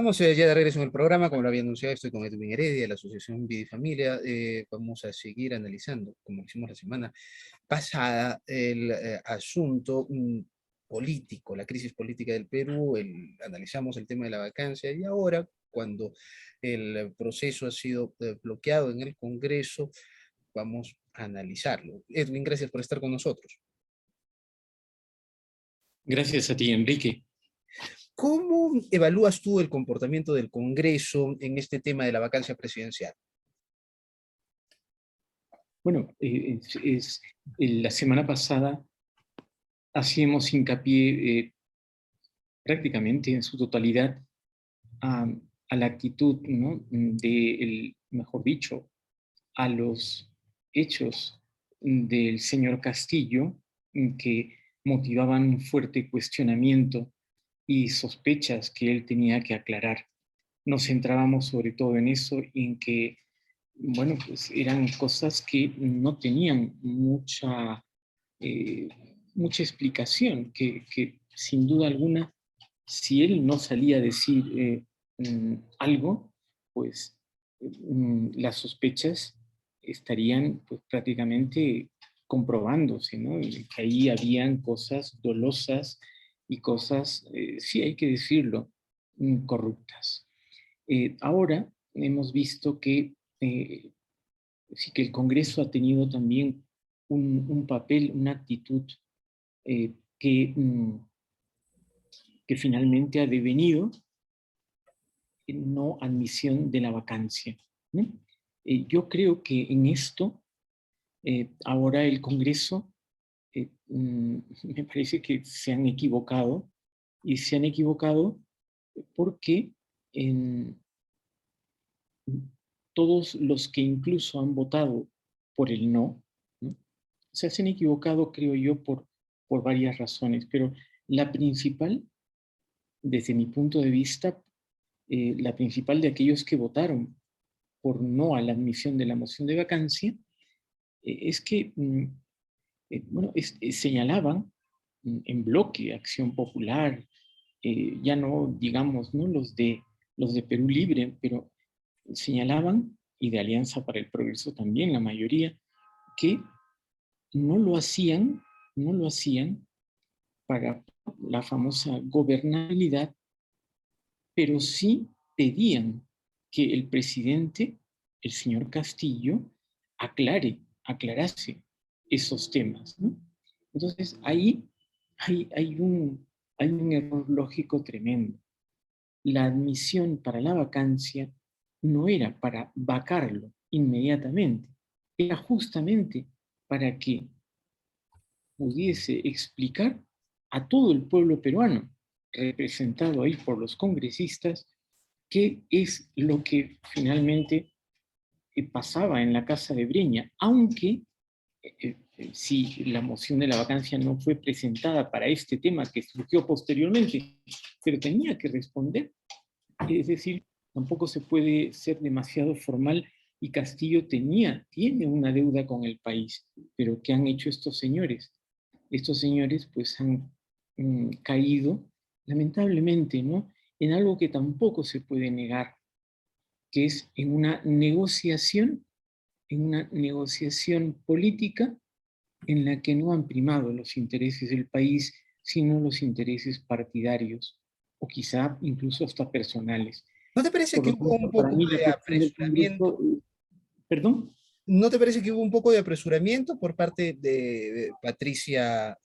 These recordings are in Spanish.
Estamos ya de regreso en el programa, como lo había anunciado, estoy con Edwin Heredia, de la Asociación Vida y Familia. Vamos a seguir analizando, como hicimos la semana pasada, el asunto político, la crisis política del Perú. Analizamos el tema de la vacancia y ahora, cuando el proceso ha sido bloqueado en el Congreso, vamos a analizarlo. Edwin, gracias por estar con nosotros. Gracias a ti, Enrique. ¿Cómo evalúas tú el comportamiento del Congreso en este tema de la vacancia presidencial? Bueno, la semana pasada hacíamos hincapié prácticamente en su totalidad a la actitud, ¿no?, mejor dicho, a los hechos del señor Castillo, que motivaban un fuerte cuestionamiento y sospechas que él tenía que aclarar. Nos centrábamos sobre todo en eso y en que, bueno, pues eran cosas que no tenían eh, mucha explicación, que sin duda alguna, si él no salía a decir algo, pues las sospechas estarían pues prácticamente comprobándose, ¿no? Que ahí habían cosas dolosas y cosas, sí hay que decirlo, corruptas. Ahora hemos visto que sí que el Congreso ha tenido también un papel, una actitud eh, que, que finalmente ha devenido en no admisión de la vacancia, ¿no? Yo creo que en esto ahora el Congreso me parece que se han equivocado, y se han equivocado porque en, todos los que incluso han votado por el no, ¿no?, se han equivocado, creo yo, por varias razones, pero la principal, desde mi punto de vista, la principal de aquellos que votaron por no a la admisión de la moción de vacancia, es que, bueno, señalaban en bloque Acción Popular, ya no digamos, ¿no?, los de Perú Libre, pero señalaban, y de Alianza para el Progreso también, la mayoría, que no lo hacían, no lo hacían para la famosa gobernabilidad, pero sí pedían que el presidente, el señor Castillo, aclarase esos temas, ¿no? Entonces, ahí hay un error lógico tremendo. La admisión para la vacancia no era para vacarlo inmediatamente, era justamente para que pudiese explicar a todo el pueblo peruano, representado ahí por los congresistas, qué es lo que finalmente pasaba en la Casa de Breña, aunque si la moción de la vacancia no fue presentada para este tema que surgió posteriormente, pero tenía que responder. Es decir, tampoco se puede ser demasiado formal, y Castillo tiene una deuda con el país. Pero ¿qué han hecho estos señores? Estos señores pues han caído, lamentablemente, ¿no?, en algo que tampoco se puede negar, que es en una negociación política en la que no han primado los intereses del país, sino los intereses partidarios, o quizá incluso hasta personales. ¿No te parece Por que lo hubo un tanto, para poco mí la de cuestión del apresuramiento? Congreso, perdón. ¿No te parece que hubo un poco de apresuramiento por parte de Patricia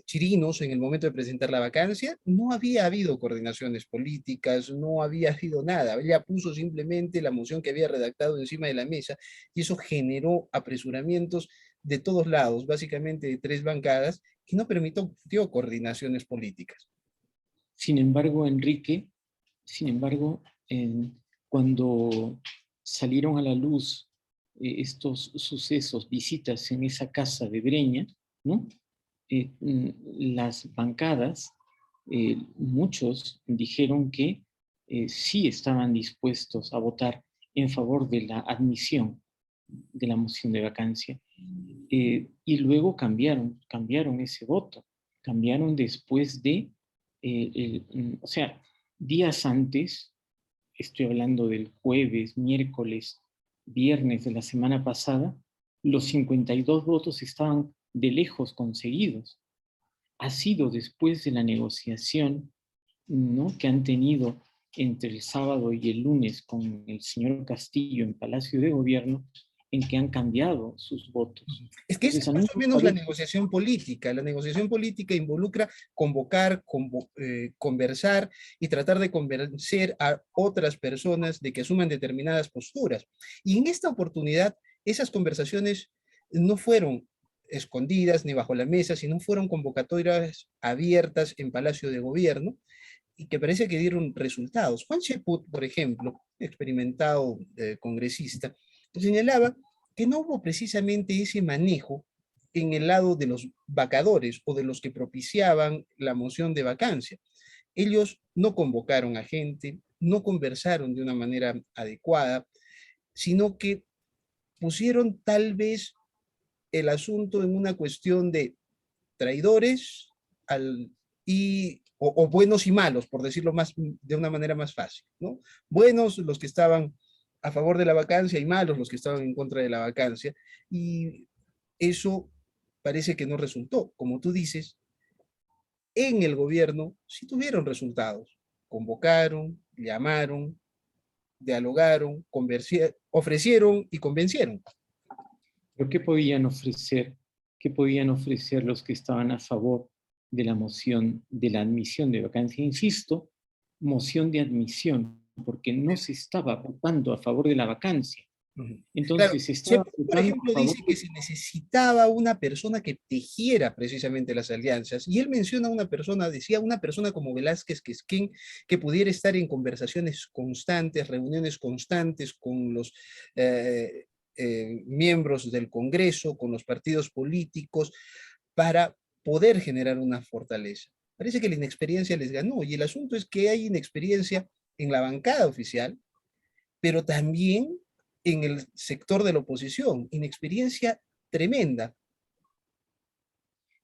Chirinos en el momento de presentar la vacancia? No había habido coordinaciones políticas, no había habido nada. Ella puso simplemente la moción que había redactado encima de la mesa y eso generó apresuramientos de todos lados, básicamente de tres bancadas, que no permitió coordinaciones políticas. Sin embargo, Enrique, sin embargo, cuando salieron a la luz estos sucesos, visitas en esa casa de Breña, ¿no?, las bancadas, muchos dijeron que sí estaban dispuestos a votar en favor de la admisión de la moción de vacancia. Y luego cambiaron ese voto, cambiaron después de, o sea, días antes, estoy hablando del jueves, miércoles, viernes de la semana pasada, los 52 votos estaban de lejos conseguidos. Ha sido después de la negociación, ¿no?, que han tenido entre el sábado y el lunes con el señor Castillo en Palacio de Gobierno, en que han cambiado sus votos. Es que esa Entonces, es a mí más o me menos la parece, negociación política. La negociación política involucra convocar, conversar y tratar de convencer a otras personas de que asuman determinadas posturas. Y en esta oportunidad, esas conversaciones no fueron escondidas ni bajo la mesa, sino fueron convocatorias abiertas en Palacio de Gobierno y que parece que dieron resultados. Juan Cheput, por ejemplo, experimentado congresista, señalaba que no hubo precisamente ese manejo en el lado de los vacadores o de los que propiciaban la moción de vacancia. Ellos no convocaron a gente, no conversaron de una manera adecuada, sino que pusieron tal vez el asunto en una cuestión de traidores o buenos y malos, por decirlo más, de una manera más fácil, ¿no? Buenos los que estaban a favor de la vacancia y malos los que estaban en contra de la vacancia. Y eso parece que no resultó. Como tú dices, en el gobierno sí tuvieron resultados. Convocaron, llamaron, dialogaron, ofrecieron y convencieron. ¿pero qué podían ofrecer? ¿Qué podían ofrecer los que estaban a favor de la moción de la admisión de vacancia? Insisto, moción de admisión, porque no se estaba votando a favor de la vacancia. Claro, Entonces, se estaba Shepard, por votando a ejemplo, favor dice que de... se necesitaba una persona que tejiera precisamente las alianzas, y él menciona una persona, decía una persona como Velázquez Quesquén, que pudiera estar en conversaciones constantes, reuniones constantes con los miembros del Congreso, con los partidos políticos, para poder generar una fortaleza. Parece que la inexperiencia les ganó, y el asunto es que hay inexperiencia en la bancada oficial, pero también en el sector de la oposición, inexperiencia tremenda.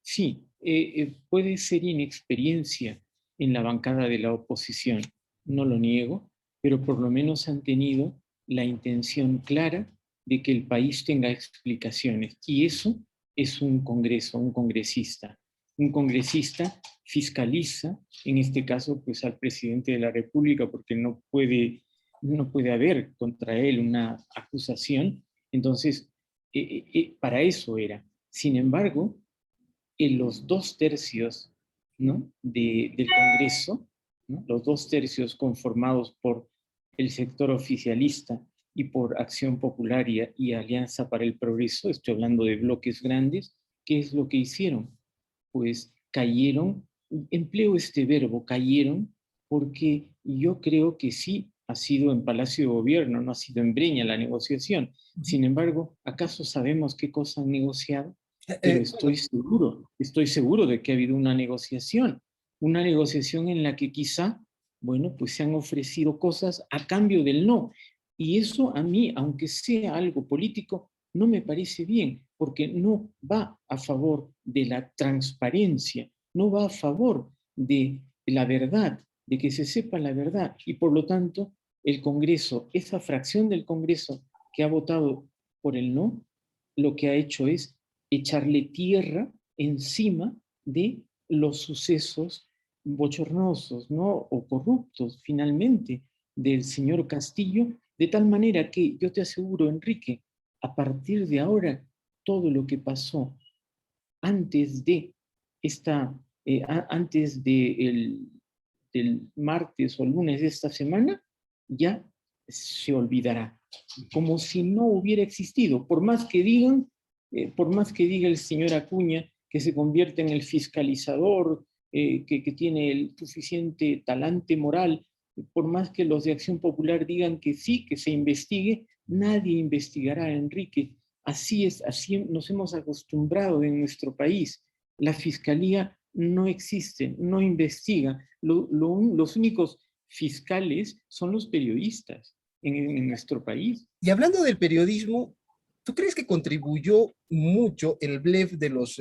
Sí, puede ser inexperiencia en la bancada de la oposición, no lo niego, pero por lo menos han tenido la intención clara de que el país tenga explicaciones. Y eso es un Congreso, un congresista. Un congresista fiscaliza, en este caso, pues al presidente de la República, porque no puede haber contra él una acusación. Entonces, para eso era. Sin embargo, en los 2/3, ¿no?, del Congreso, ¿no?, los 2/3 conformados por el sector oficialista y por Acción Popular y Alianza para el Progreso, estoy hablando de bloques grandes, ¿qué es lo que hicieron? Pues cayeron, empleo este verbo, cayeron, porque yo creo que sí ha sido en Palacio de Gobierno, no ha sido en Breña la negociación. Sin embargo, ¿acaso sabemos qué cosa han negociado? Pero Bueno, estoy seguro de que ha habido una negociación en la que quizá, bueno, pues se han ofrecido cosas a cambio del no. Y eso a mí, aunque sea algo político, no me parece bien, porque no va a favor de la transparencia, no va a favor de la verdad, de que se sepa la verdad. Y por lo tanto, el Congreso, esa fracción del Congreso que ha votado por el no, lo que ha hecho es echarle tierra encima de los sucesos bochornosos, ¿no?, o corruptos finalmente del señor Castillo, de tal manera que yo te aseguro, Enrique, a partir de ahora, todo lo que pasó antes de antes del martes o lunes de esta semana, ya se olvidará, como si no hubiera existido, por más que diga el señor Acuña que se convierte en el fiscalizador, que tiene el suficiente talante moral, por más que los de Acción Popular digan que sí, que se investigue, nadie investigará, Enrique. Así es, así nos hemos acostumbrado en nuestro país. La fiscalía no existe, no investiga. Los únicos fiscales son los periodistas en nuestro país. y hablando del periodismo, ¿tú crees que contribuyó mucho el blef de los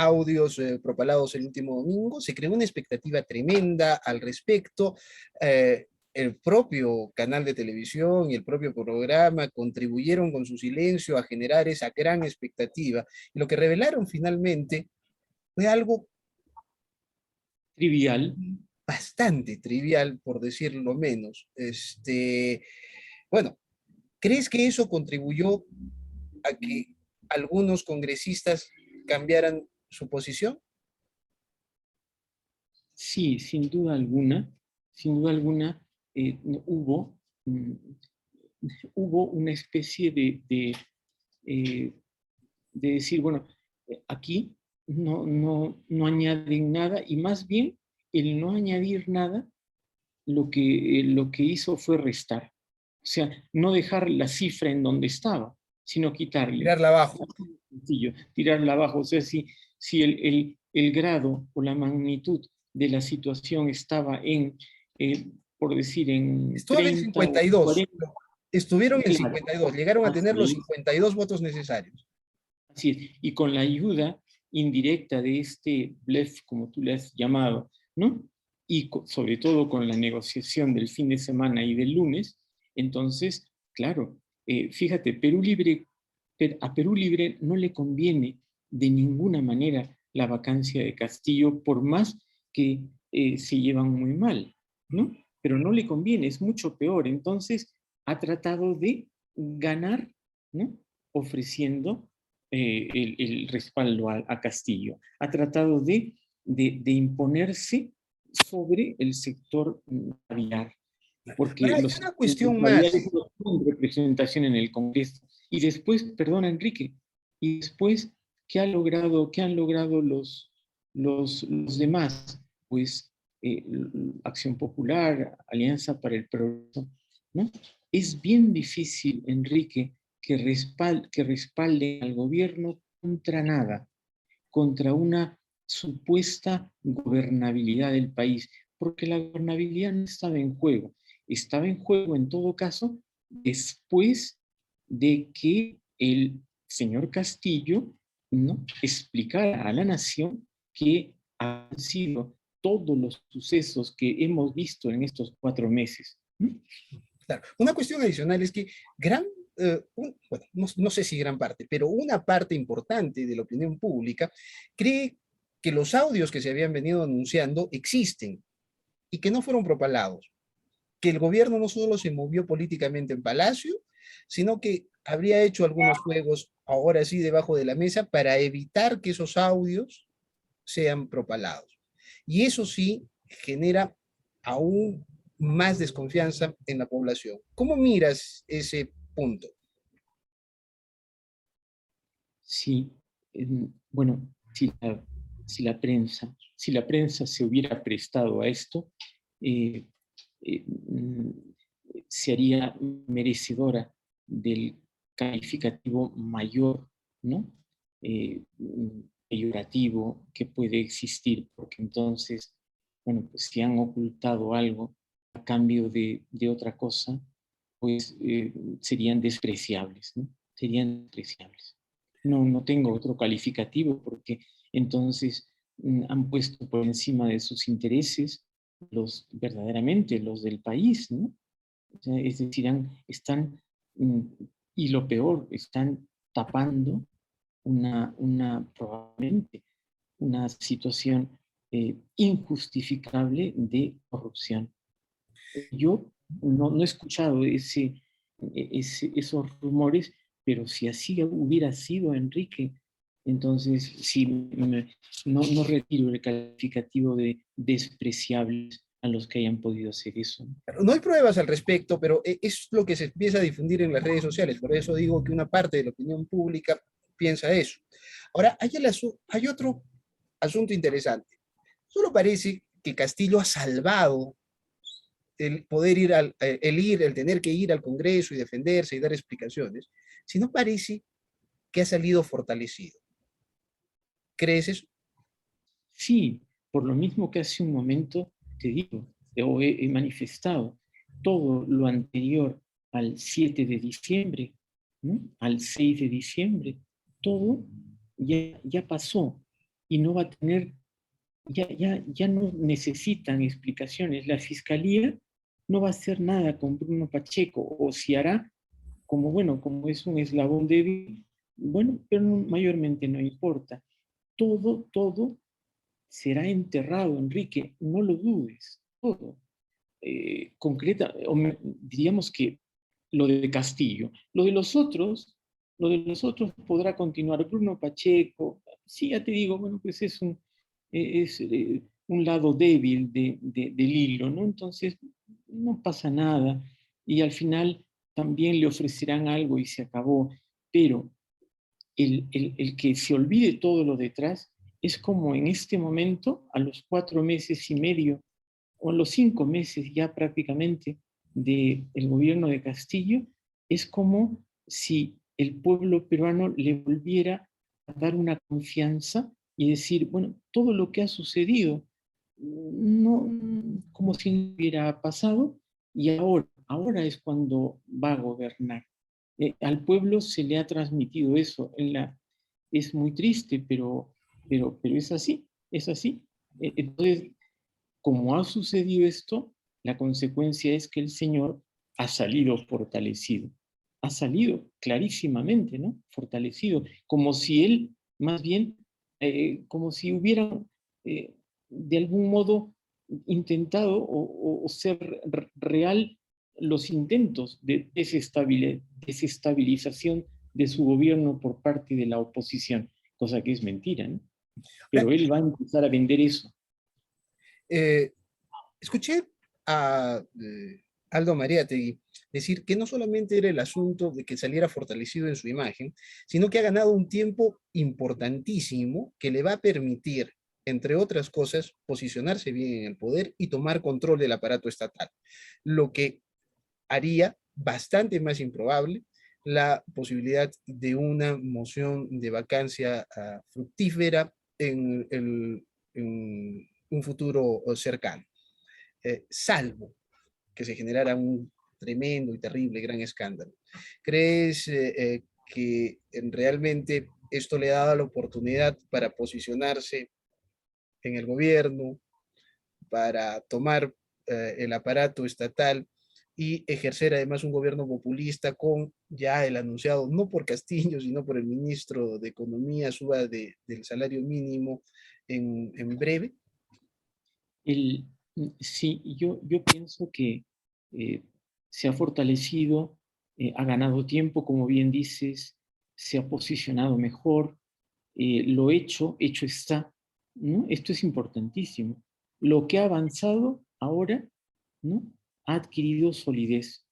audios propalados el último domingo, se creó una expectativa tremenda al respecto. El propio canal de televisión y el propio programa contribuyeron con su silencio a generar esa gran expectativa. Y lo que revelaron finalmente fue algo Trivial. bastante trivial, por decirlo menos. Bueno, ¿crees que eso contribuyó a que algunos congresistas cambiaran su posición? Sí, sin duda alguna, hubo, mm, hubo una especie eh, de decir, bueno, aquí no añaden nada, y más bien el no añadir nada lo que hizo fue restar. O sea, no dejar la cifra en donde estaba, sino quitarle. Tirarla abajo. Sencillo, tirarla abajo. O sea, si el grado o la magnitud de la situación estaba en, por decir, en Estuvo en el 30 o 52. 40, Estuvieron en el claro, 52. Llegaron a tener los así es, 52 votos necesarios. así es. Y con la ayuda indirecta de este blef, como tú le has llamado, ¿no? Y sobre todo con la negociación del fin de semana y del lunes, entonces, claro, fíjate, a Perú Libre no le conviene de ninguna manera la vacancia de Castillo, por más que se llevan muy mal, ¿no? Pero no le conviene, es mucho peor. Entonces, ha tratado de ganar, ¿no? Ofreciendo el respaldo a Castillo. Ha tratado de imponerse sobre el sector aviar, porque Ahora, hay los una cuestión aviares más. no tienen representación en el Congreso. Y después, perdona Enrique, y después, qué han logrado los demás? Pues Acción Popular, Alianza para el Progreso, ¿no? Es bien difícil, Enrique, que respalden al gobierno contra nada, contra una supuesta gobernabilidad del país, porque la gobernabilidad no estaba en juego en todo caso después de que el señor Castillo, ¿no?, explicara a la nación que han sido todos los sucesos que hemos visto en estos 4 meses. ¿No? Claro, una cuestión adicional es que bueno, no sé si gran parte, pero una parte importante de la opinión pública cree que los audios que se habían venido anunciando existen y que no fueron propalados, que el gobierno no solo se movió políticamente en Palacio, sino que habría hecho algunos juegos, ahora sí, debajo de la mesa para evitar que esos audios sean propalados. Y eso sí genera aún más desconfianza en la población. ¿Cómo miras ese punto? Sí, bueno, si la prensa se hubiera prestado a esto, eh, eh, mm, se haría merecedora del calificativo mayor, ¿no? Peyorativo que puede existir, porque entonces, bueno, pues si han ocultado algo a cambio de otra cosa, pues serían despreciables, ¿no? Serían despreciables. No tengo otro calificativo porque entonces han puesto por encima de sus intereses verdaderamente los del país, ¿no? O sea, es decir, están, mm, y lo peor, están tapando probablemente una situación injustificable de corrupción. Yo no he escuchado esos rumores, pero si así hubiera sido, Enrique, entonces sí, no retiro el calificativo de despreciables a los que hayan podido hacer eso. No hay pruebas al respecto, pero es lo que se empieza a difundir en las redes sociales. Por eso digo que una parte de la opinión pública piensa eso. Ahora, hay otro asunto interesante. Solo parece que Castillo ha salvado el poder el tener que ir al Congreso y defenderse y dar explicaciones, sino parece que ha salido fortalecido. ¿Crees eso? Sí, por lo mismo que hace un momento te digo, o he manifestado, todo lo anterior al 7 de diciembre, ¿no?, al 6 de diciembre, todo ya pasó. y no va a tener, ya no necesitan explicaciones. La Fiscalía no va a hacer nada con Bruno Pacheco, o si hará, como bueno, como es un eslabón débil, bueno, pero mayormente no importa. Todo será enterrado, Enrique, no lo dudes, todo. Diríamos que lo de Castillo, lo de los otros podrá continuar. Bruno Pacheco, sí, ya te digo, bueno, pues es un lado débil del hilo, ¿no? Entonces, no pasa nada. Y al final también le ofrecerán algo y se acabó. Pero el que se olvide todo lo detrás es como en este momento, a los 4 meses y medio, o a los 5 meses ya prácticamente del gobierno de Castillo, es como si el pueblo peruano le volviera a dar una confianza y decir, bueno, todo lo que ha sucedido, no, como si no hubiera pasado, y ahora es cuando va a gobernar. Al pueblo se le ha transmitido eso. Es muy triste, pero es así, es así. Entonces, como ha sucedido esto, la consecuencia es que el Señor ha salido fortalecido. Ha salido clarísimamente, ¿no? Fortalecido, como si Él, más bien, como si hubieran de algún modo intentado o ser real los intentos de desestabilización de su gobierno por parte de la oposición, cosa que es mentira, ¿no? Pero él va a empezar a vender eso. Eh, Escuché a Aldo Mariátegui decir que no solamente era el asunto de que saliera fortalecido en su imagen, sino que ha ganado un tiempo importantísimo que le va a permitir, entre otras cosas, posicionarse bien en el poder y tomar control del aparato estatal, lo que haría bastante más improbable la posibilidad de una moción de vacancia fructífera en un futuro cercano, salvo que se generara un tremendo y terrible gran escándalo. ¿Crees que realmente esto le ha dado la oportunidad para posicionarse en el gobierno, para tomar el aparato estatal y ejercer además un gobierno populista con ya el anunciado, no por Castillo, sino por el ministro de Economía, suba del salario mínimo en breve? El, sí, yo pienso que eh, se ha fortalecido, ha ganado tiempo, como bien dices, se ha posicionado mejor, lo hecho está, ¿no? Esto es importantísimo. Lo que ha avanzado ahora, ¿no? Ha adquirido solidez.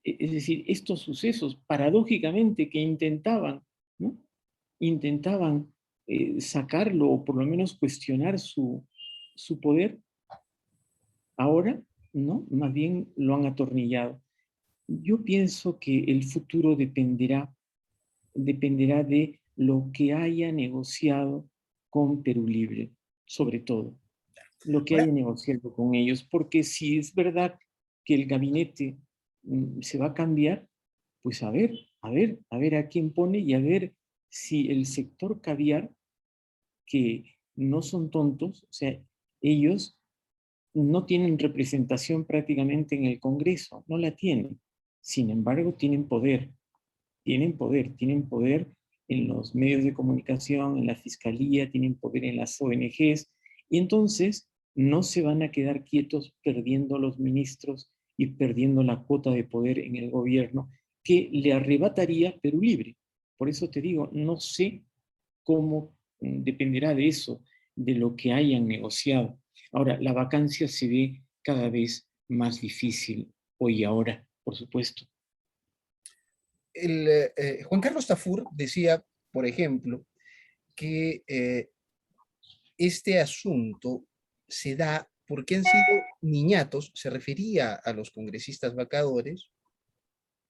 Es decir, estos sucesos, paradójicamente, que intentaban, ¿no? Intentaban sacarlo o por lo menos cuestionar su poder, ahora, ¿no? Más bien lo han atornillado. Yo pienso que el futuro dependerá de lo que haya negociado con Perú Libre, sobre todo, lo que Ahora, haya negociado con ellos, porque si es verdad que el gabinete se va a cambiar, pues a ver a quién pone y a ver si el sector caviar, que no son tontos, o sea, ellos no tienen representación prácticamente en el Congreso, no la tienen. Sin embargo, tienen poder en los medios de comunicación, en la fiscalía, tienen poder en las ONGs, y entonces no se van a quedar quietos perdiendo los ministros y perdiendo la cuota de poder en el gobierno que le arrebataría Perú Libre. Por eso te digo, no sé cómo dependerá de eso, de lo que hayan negociado. Ahora, la vacancia se ve cada vez más difícil hoy y ahora, por supuesto. Juan Carlos Tafur decía, por ejemplo, que este asunto se da porque han sido niñatos, se refería a los congresistas vacadores,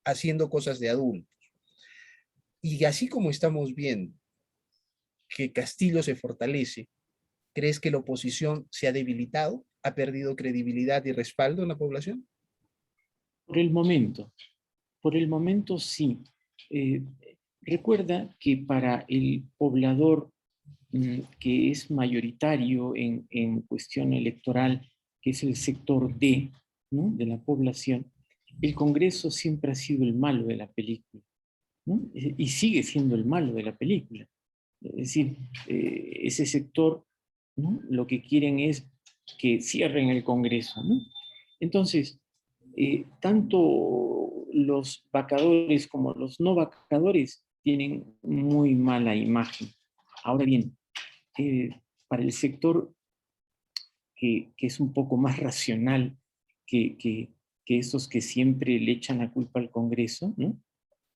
haciendo cosas de adultos. Y así como estamos viendo que Castillo se fortalece, ¿crees que la oposición se ha debilitado? ¿Ha perdido credibilidad y respaldo en la población? Por el momento, por el momento sí. Eh, Recuerda que para el poblador que es mayoritario en cuestión electoral, que es el sector D, ¿no?, de la población, el Congreso siempre ha sido el malo de la película, ¿no? Y sigue siendo el malo de la película. Es decir, ese sector, ¿no?, lo que quieren es que cierren el Congreso, ¿no? Entonces, tanto los vacadores como los no vacadores tienen muy mala imagen. Ahora bien, para el sector que es un poco más racional que esos que siempre le echan la culpa al Congreso, ¿no?,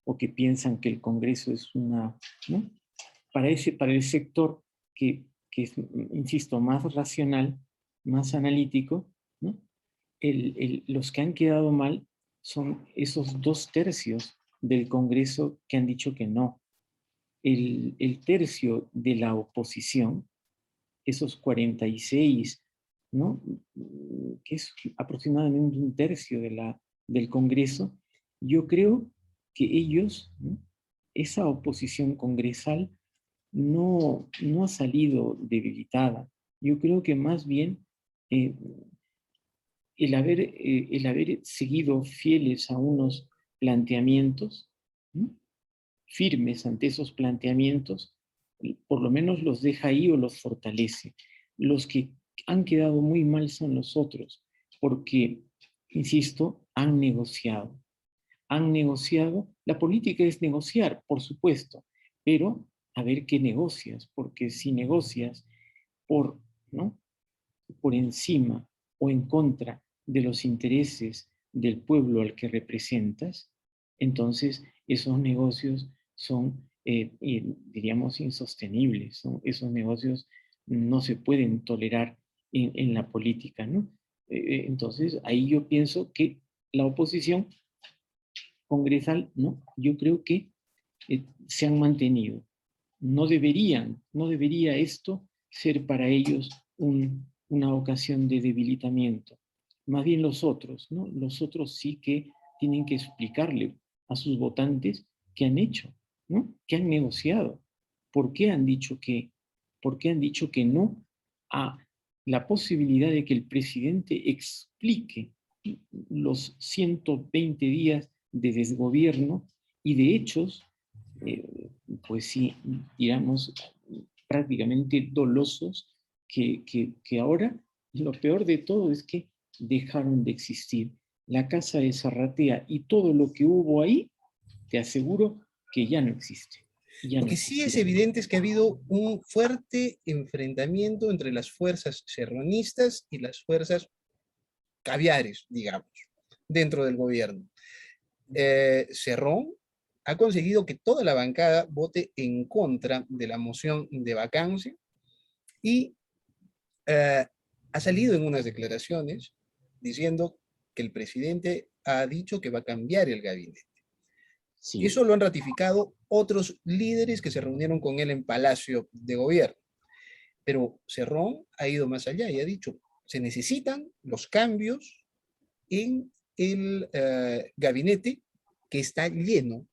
o que piensan que el Congreso es una, ¿no?, para el sector que es, insisto, más racional, más analítico, ¿no?, los que han quedado mal son esos 2/3 del Congreso que han dicho que no. El tercio de la oposición, esos 46, ¿no?, que es aproximadamente un tercio del Congreso, yo creo que ellos, ¿no?, esa oposición congresal no ha salido debilitada. Yo creo que más bien eh, el haber seguido fieles a unos planteamientos, ¿no?, firmes ante esos planteamientos, por lo menos los deja ahí o los fortalece. Los que han quedado muy mal son los otros, porque, insisto, han negociado. Han negociado. La política es negociar, por supuesto, pero a ver qué negocias, porque si negocias por, ¿no?, por encima o en contra de los intereses del pueblo al que representas, entonces esos negocios son, diríamos, insostenibles, ¿no? Esos negocios no se pueden tolerar en la política, ¿no? Entonces, ahí yo pienso que la oposición congresal, ¿no?, yo creo que se han mantenido. No debería esto ser para ellos una ocasión de debilitamiento. Más bien los otros, ¿no? Los otros sí que tienen que explicarle a sus votantes qué han hecho, ¿no?, qué han negociado, por qué han dicho que, por qué han dicho que no a la posibilidad de que el presidente explique los 120 días de desgobierno y de hechos, eh, pues sí, digamos, prácticamente dolosos, que ahora lo peor de todo es que dejaron de existir. La casa de Zarratea y todo lo que hubo ahí, te aseguro que ya no existe. Ya Lo no que sí es existirá. evidente es que ha habido un fuerte enfrentamiento entre las fuerzas serranistas y las fuerzas caviares, digamos, dentro del gobierno. Cerrón ha conseguido que toda la bancada vote en contra de la moción de vacancia y ha salido en unas declaraciones diciendo que el presidente ha dicho que va a cambiar el gabinete. Sí, Eso lo han ratificado otros líderes que se reunieron con él en Palacio de Gobierno. Pero Cerrón ha ido más allá y ha dicho, se necesitan los cambios en el gabinete que está lleno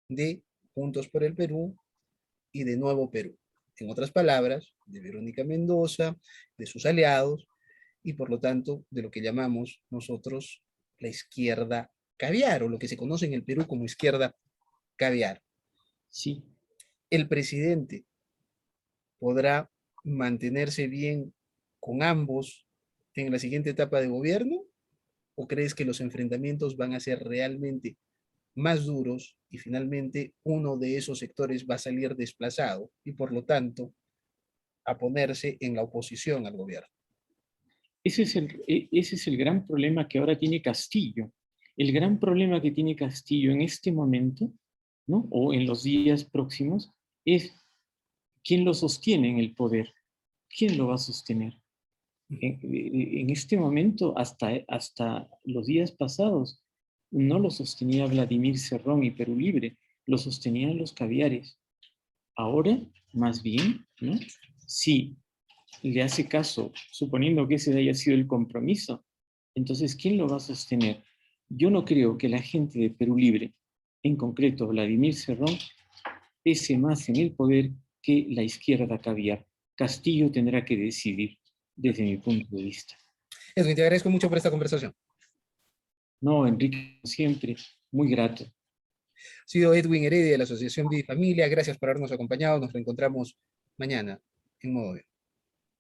de Juntos por el Perú y de Nuevo Perú. En otras palabras, de Verónica Mendoza, de sus aliados y por lo tanto de lo que llamamos nosotros la izquierda caviar o lo que se conoce en el Perú como izquierda caviar. sí. El presidente podrá mantenerse bien con ambos en la siguiente etapa de gobierno o crees que los enfrentamientos van a ser realmente más duros y finalmente uno de esos sectores va a salir desplazado y por lo tanto a ponerse en la oposición al gobierno? Ese es el gran problema que ahora tiene Castillo. El gran problema que tiene Castillo en este momento, ¿no?, o en los días próximos, es quién lo sostiene en el poder. ¿Quién lo va a sostener? En este momento, hasta los días pasados, no lo sostenía Vladimir Cerrón y Perú Libre, lo sostenían los caviares. Ahora, más bien, ¿no?, si le hace caso, suponiendo que ese haya sido el compromiso, entonces, ¿quién lo va a sostener? Yo no creo que la gente de Perú Libre, en concreto Vladimir Cerrón, pese más en el poder que la izquierda caviar. Castillo tendrá que decidir desde mi punto de vista. Edwin, te agradezco mucho por esta conversación. No, Enrique, siempre muy grato. Ha sido Edwin Heredia de la Asociación Vida y Familia. Gracias por habernos acompañado. Nos reencontramos mañana en Modo Bio.